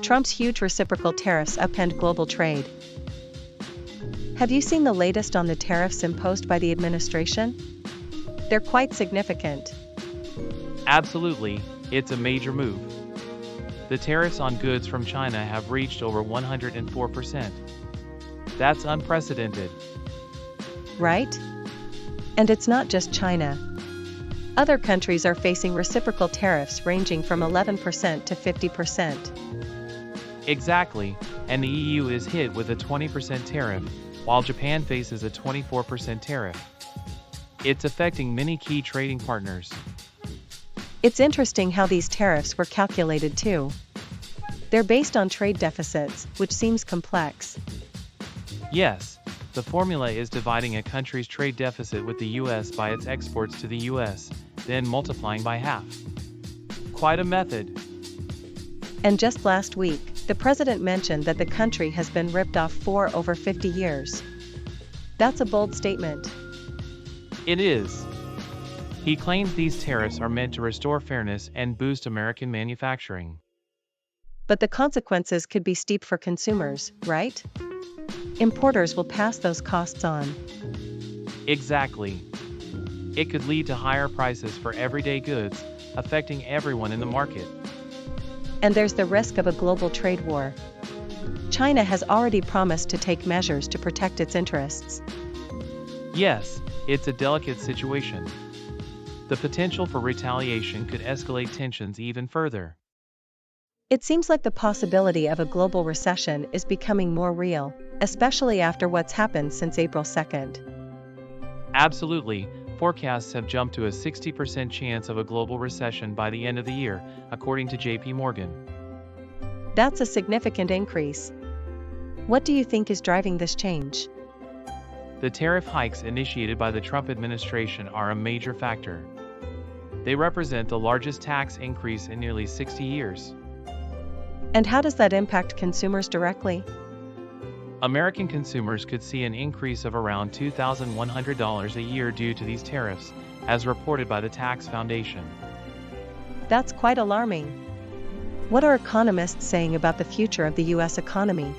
Trump's huge reciprocal tariffs upend global trade. Have you seen the latest on the tariffs imposed by the administration? They're quite significant. Absolutely, it's a major move. The tariffs on goods from China have reached over 104%. That's unprecedented. Right? And it's not just China. Other countries are facing reciprocal tariffs ranging from 11% to 50%. Exactly, and the EU is hit with a 20% tariff, while Japan faces a 24% tariff. It's affecting many key trading partners. It's interesting how these tariffs were calculated too. They're based on trade deficits, which seems complex. Yes, the formula is dividing a country's trade deficit with the US by its exports to the US, then multiplying by half. Quite a method. And just last week, the president mentioned that the country has been ripped off for over 50 years. That's a bold statement. It is. He claims these tariffs are meant to restore fairness and boost American manufacturing. But the consequences could be steep for consumers, right? Importers will pass those costs on. Exactly. It could lead to higher prices for everyday goods, affecting everyone in the market. And there's the risk of a global trade war. China has already promised to take measures to protect its interests. Yes, it's a delicate situation. The potential for retaliation could escalate tensions even further. It seems like the possibility of a global recession is becoming more real, especially after what's happened since April 2nd. Absolutely, forecasts have jumped to a 60% chance of a global recession by the end of the year, according to JP Morgan. That's a significant increase. What do you think is driving this change? The tariff hikes initiated by the Trump administration are a major factor. They represent the largest tax increase in nearly 60 years. And how does that impact consumers directly? American consumers could see an increase of around $2,100 a year due to these tariffs, as reported by the Tax Foundation. That's quite alarming. What are economists saying about the future of the U.S. economy?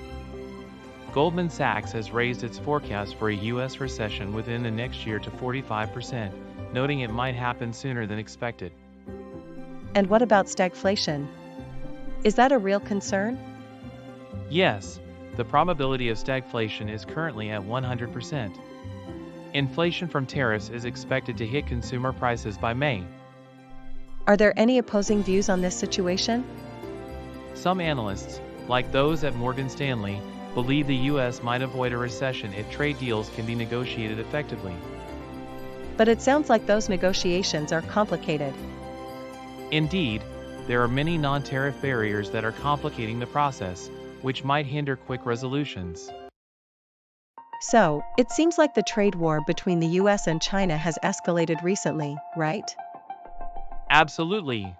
Goldman Sachs has raised its forecast for a U.S. recession within the next year to 45%, noting it might happen sooner than expected. And what about stagflation? Is that a real concern? Yes, the probability of stagflation is currently at 100%. Inflation from tariffs is expected to hit consumer prices by May. Are there any opposing views on this situation? Some analysts, like those at Morgan Stanley, believe the U.S. might avoid a recession if trade deals can be negotiated effectively. But it sounds like those negotiations are complicated. Indeed, there are many non-tariff barriers that are complicating the process, which might hinder quick resolutions. So, it seems like the trade war between the US and China has escalated recently, right? Absolutely.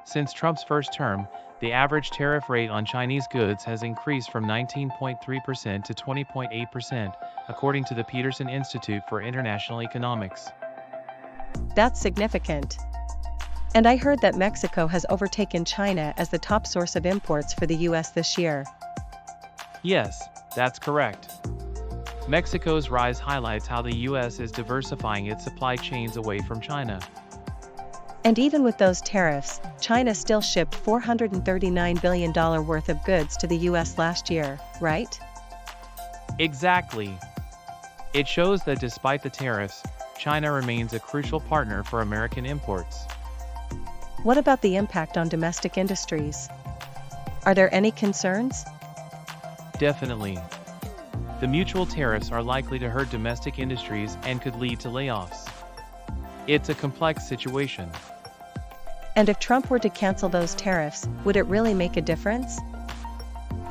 Since Trump's first term, the average tariff rate on Chinese goods has increased from 19.3% to 20.8%, according to the Peterson Institute for International Economics. That's significant. And I heard that Mexico has overtaken China as the top source of imports for the US this year. Yes, that's correct. Mexico's rise highlights how the US is diversifying its supply chains away from China. And even with those tariffs, China still shipped $439 billion worth of goods to the US last year, right? Exactly. It shows that despite the tariffs, China remains a crucial partner for American imports. What about the impact on domestic industries? Are there any concerns? Definitely. The mutual tariffs are likely to hurt domestic industries and could lead to layoffs. It's a complex situation. And if Trump were to cancel those tariffs, would it really make a difference?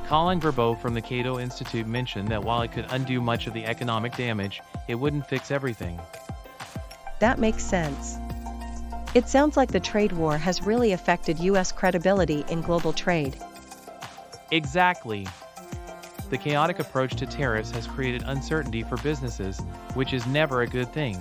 Colin Verbeau from the Cato Institute mentioned that while it could undo much of the economic damage, it wouldn't fix everything. That makes sense. It sounds like the trade war has really affected U.S. credibility in global trade. Exactly. The chaotic approach to tariffs has created uncertainty for businesses, which is never a good thing.